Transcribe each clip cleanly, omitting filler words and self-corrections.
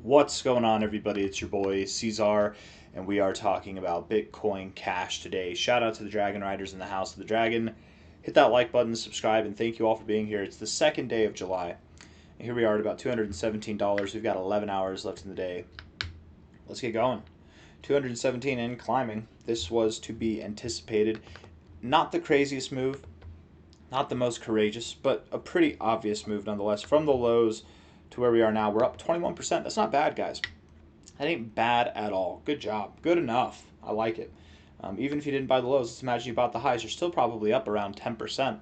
What's going on, everybody? It's your boy C-Zar, and we are talking about Bitcoin Cash today. Shout out to the Dragon Riders in the House of the Dragon. Hit that like button, subscribe, and thank you all for being here. It's the second day of July, and here we are at about $217. We've got 11 hours left in the day. Let's get going. 217 and climbing. This was to be anticipated. Not the craziest move, not the most courageous, but a pretty obvious move nonetheless. From the lows to where we are now, we're up 21%. That's not bad, guys. That ain't bad at all. Good job. Good enough. I like it. Even if you didn't buy the lows, let's imagine you bought the highs. You're still probably up around 10%,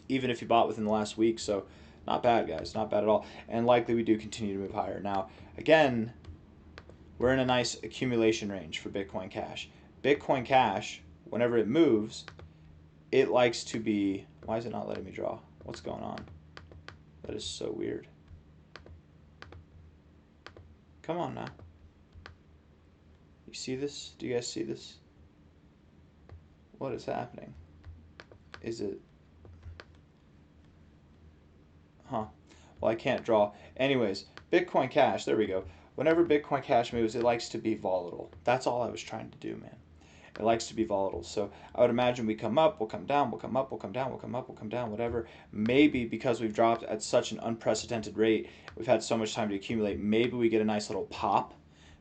even if you bought within the last week. So not bad, guys. Not bad at all. And likely we do continue to move higher. Now, again, we're in a nice accumulation range for Bitcoin Cash. Bitcoin Cash, whenever it moves, it likes to be... Why is it not letting me draw? What's going on? That is so weird. Come on now. You see this? Do you guys see this? What is happening? Is it... Huh. Well, I can't draw. Anyways, Bitcoin Cash, there we go. Whenever Bitcoin Cash moves, it likes to be volatile. That's all I was trying to do, man. It likes to be volatile. So I would imagine we come up, we'll come down, we'll come up, we'll come down, we'll come up, we'll come down, whatever. Maybe because we've dropped at such an unprecedented rate, we've had so much time to accumulate, maybe we get a nice little pop.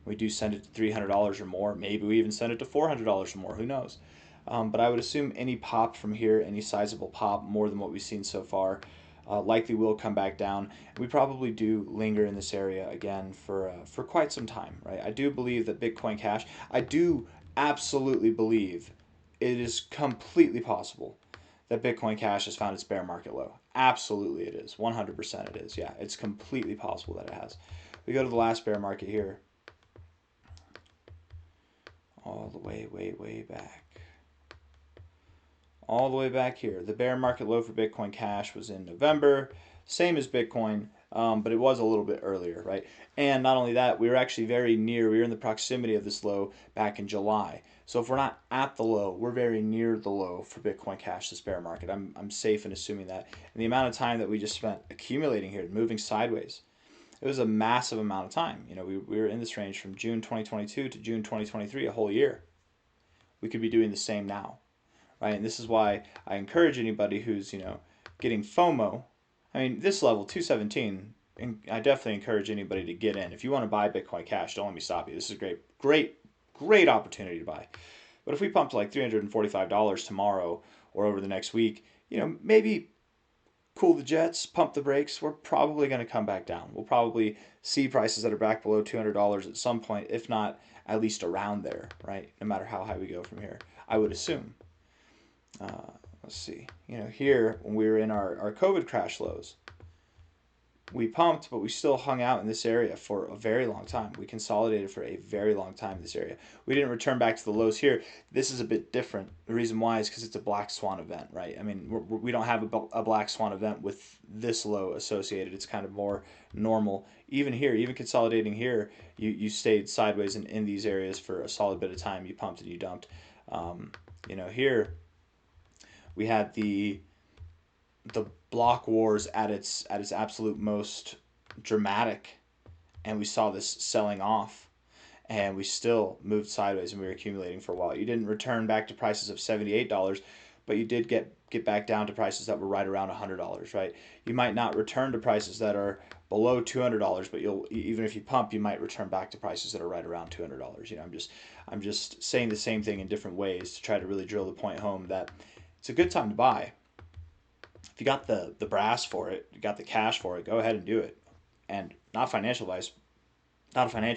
We do send it to $300 or more. Maybe we even send it to $400 or more. Who knows? But I would assume any pop from here, any sizable pop, more than what we've seen so far, likely will come back down. We probably do linger in this area again for quite some time, right? I do believe that Bitcoin Cash, I do absolutely believe it is completely possible that Bitcoin Cash has found its bear market low. Absolutely it is. 100% it is. Yeah, it's completely possible that it has. We go to the last bear market here. All the way, way back. All the way back here. The bear market low for Bitcoin Cash was in November. Same as Bitcoin, but it was a little bit earlier, right? And not only that, we were actually very near. We were in the proximity of this low back in July. So if we're not at the low, we're very near the low for Bitcoin Cash, this bear market. I'm safe in assuming that. And the amount of time that we just spent accumulating here, moving sideways, it was a massive amount of time. You know, we were in this range from June 2022 to June 2023, a whole year. We could be doing the same now, right? And this is why I encourage anybody who's, getting FOMO. I mean, this level, 217, and I definitely encourage anybody to get in. If you want to buy Bitcoin Cash, don't let me stop you. This is a great opportunity to buy. But if we pump to like $345 tomorrow or over the next week, maybe cool the jets, pump the brakes, we're probably going to come back down. We'll probably see prices that are back below $200 at some point, if not at least around there, right? No matter how high we go from here, I would assume. Let's see. Here, when we were in our COVID crash lows, we pumped, but we still hung out in this area for a very long time. We consolidated for a very long time in this area. We didn't return back to the lows here. This is a bit different. The reason why is because it's a black swan event, right? I mean, we don't have a black swan event with this low associated. It's kind of more normal. Even here, even consolidating here, you stayed sideways in these areas for a solid bit of time. You pumped and you dumped. Here we had the block wars at its absolute most dramatic, and we saw this selling off, and we still moved sideways, and we were accumulating for a while. You didn't return back to prices of $78, but you did get back down to prices that were right around $100, right? You might not return to prices that are below $200, but even if you pump, you might return back to prices that are right around $200. I'm just saying the same thing in different ways to try to really drill the point home that it's a good time to buy. If you got the brass for it, you got the cash for it, go ahead and do it. And not a financial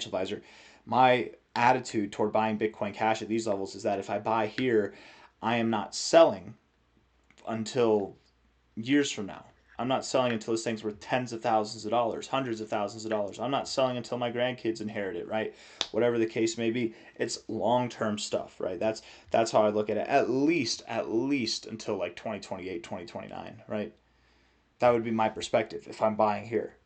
advisor. My attitude toward buying Bitcoin Cash at these levels is that if I buy here, I am not selling until years from now. I'm not selling until this thing's worth tens of thousands of dollars, hundreds of thousands of dollars. I'm not selling until my grandkids inherit it, right? Whatever the case may be, it's long-term stuff, right? That's how I look at it. At least until like 2028, 2029, right? That would be my perspective if I'm buying here.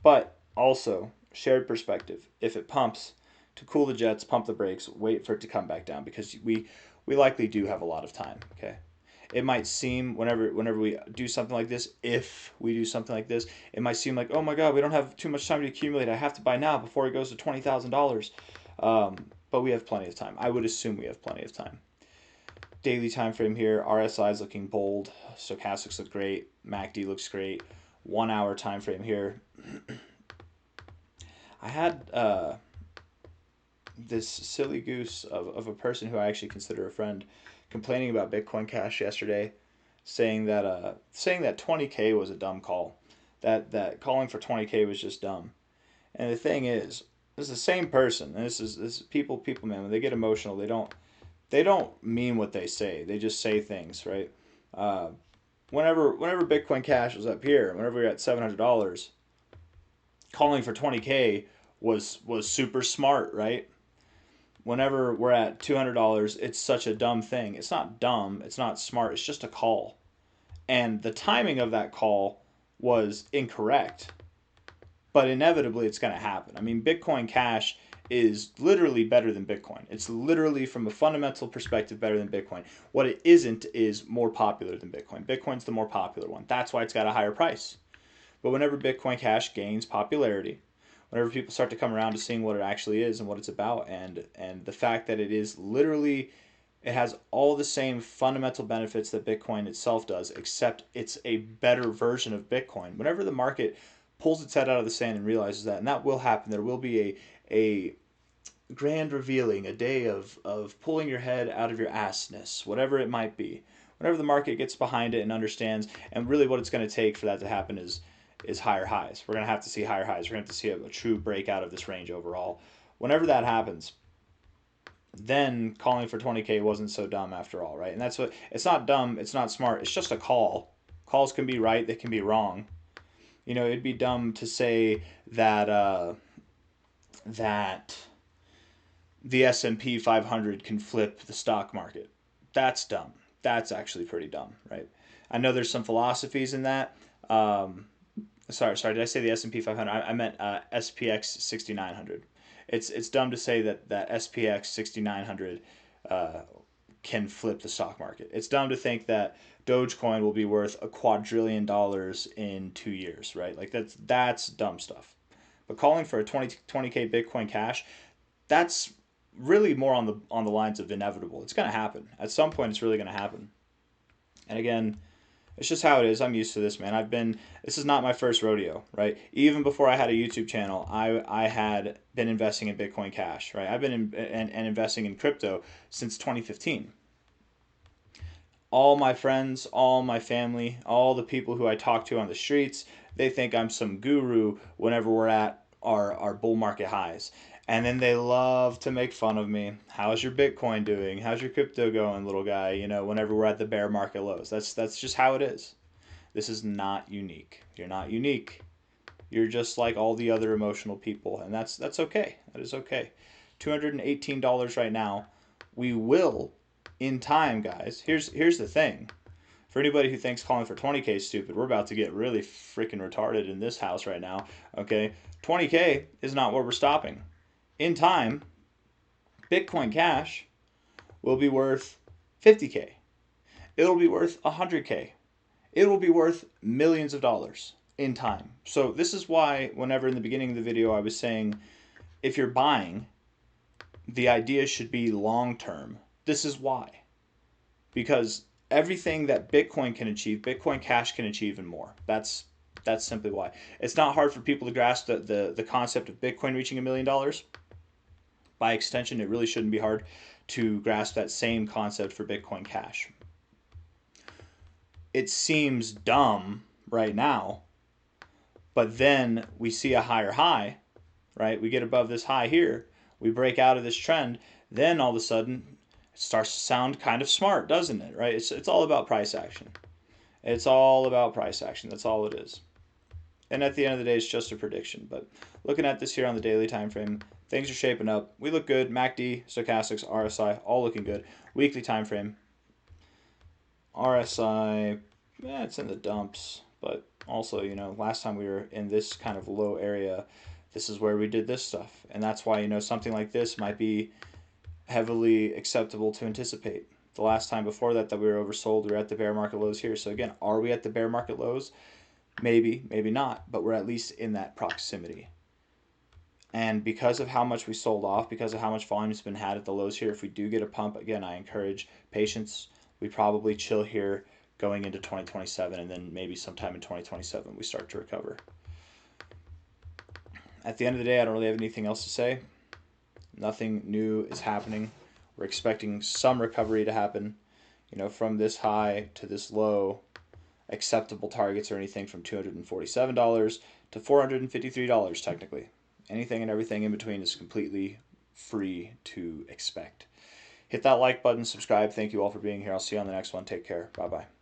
But also, shared perspective. If it pumps, to cool the jets, pump the brakes, wait for it to come back down, because we likely do have a lot of time, okay? It might seem whenever we do something like this, if we do something like this, it might seem like, oh my God, we don't have too much time to accumulate. I have to buy now before it goes to $20,000. But we have plenty of time. I would assume we have plenty of time. Daily time frame here, RSI is looking bold. Stochastics look great. MACD looks great. 1 hour time frame here. I had this silly goose of a person who I actually consider a friend complaining about Bitcoin Cash yesterday, saying that 20K was a dumb call. That calling for 20K was just dumb. And the thing is, this is the same person. And this is people, man. When they get emotional, they don't mean what they say. They just say things, right? Uh, whenever Bitcoin Cash was up here, whenever we were at $700, calling for 20K was super smart, right? Whenever we're at $200, it's such a dumb thing. It's not dumb. It's not smart. It's just a call, and the timing of that call was incorrect. But inevitably, it's going to happen. I mean, Bitcoin Cash is literally better than Bitcoin. It's literally, from a fundamental perspective, better than Bitcoin. What it isn't is more popular than Bitcoin. Bitcoin's the more popular one. That's why it's got a higher price. But whenever Bitcoin Cash gains popularity, whenever people start to come around to seeing what it actually is and what it's about, and the fact that it is literally, it has all the same fundamental benefits that Bitcoin itself does, except it's a better version of Bitcoin. Whenever the market pulls its head out of the sand and realizes that, and that will happen, there will be a grand revealing, a day of pulling your head out of your assness, whatever it might be. Whenever the market gets behind it and understands, and really what it's going to take for that to happen is higher highs. We're going to have to see higher highs. We're going to have to see a true breakout of this range overall. Whenever that happens, then calling for 20K wasn't so dumb after all, right? And that's what, it's not dumb, it's not smart, it's just a call. Calls can be right, they can be wrong. You know, it'd be dumb to say that that the S&P 500 can flip the stock market. That's dumb. That's actually pretty dumb, right? I know there's some philosophies in that. Sorry, did I say the S&P 500? I meant SPX 6900. It's dumb to say that SPX 6900 can flip the stock market. It's dumb to think that Dogecoin will be worth $2 quadrillion in 2 years, right? Like that's dumb stuff. But calling for a 20K Bitcoin Cash, that's really more on the lines of inevitable. It's going to happen. At some point it's really going to happen. And again, it's just how it is. I'm used to this, man. This is not my first rodeo, right? Even before I had a YouTube channel, I had been investing in Bitcoin Cash, right? I've been and investing in crypto since 2015. All my friends, all my family, all the people who I talk to on the streets, they think I'm some guru whenever we're at our bull market highs. And then they love to make fun of me. How's your Bitcoin doing? How's your crypto going, little guy? You know, whenever we're at the bear market lows. That's just how it is. This is not unique. You're not unique. You're just like all the other emotional people, and that's okay. That is okay. $218 right now. We will, in time, guys. Here's the thing. For anybody who thinks calling for 20K is stupid, we're about to get really freaking retarded in this house right now. Okay, 20K is not where we're stopping. In time, Bitcoin Cash will be worth 50K. It'll be worth 100K. It will be worth millions of dollars in time. So this is why whenever in the beginning of the video I was saying, if you're buying, the idea should be long term. This is why. Because everything that Bitcoin can achieve, Bitcoin Cash can achieve and more. That's simply why. It's not hard for people to grasp the concept of Bitcoin reaching $1 million. By extension, it really shouldn't be hard to grasp that same concept for Bitcoin Cash. It seems dumb right now, but then we see a higher high, right? We get above this high here, we break out of this trend, then all of a sudden it starts to sound kind of smart, doesn't it, right? It's all about price action. It's all about price action. That's all it is. And at the end of the day, it's just a prediction. But looking at this here on the daily time frame, things are shaping up. We look good. MACD, stochastics, RSI, all looking good. Weekly time frame, RSI, it's in the dumps. But also, you know, last time we were in this kind of low area, this is where we did this stuff. And that's why, you know, something like this might be heavily acceptable to anticipate. The last time before that we were oversold, we were at the bear market lows here. So again, are we at the bear market lows? Maybe, maybe not, but we're at least in that proximity. And because of how much we sold off, because of how much volume has been had at the lows here, if we do get a pump, again, I encourage patience. We probably chill here going into 2027, and then maybe sometime in 2027 we start to recover. At the end of the day, I don't really have anything else to say. Nothing new is happening. We're expecting some recovery to happen, from this high to this low. Acceptable targets are anything from $247 to $453 technically. Anything and everything in between is completely free to expect. Hit that like button, subscribe. Thank you all for being here. I'll see you on the next one. Take care. Bye-bye.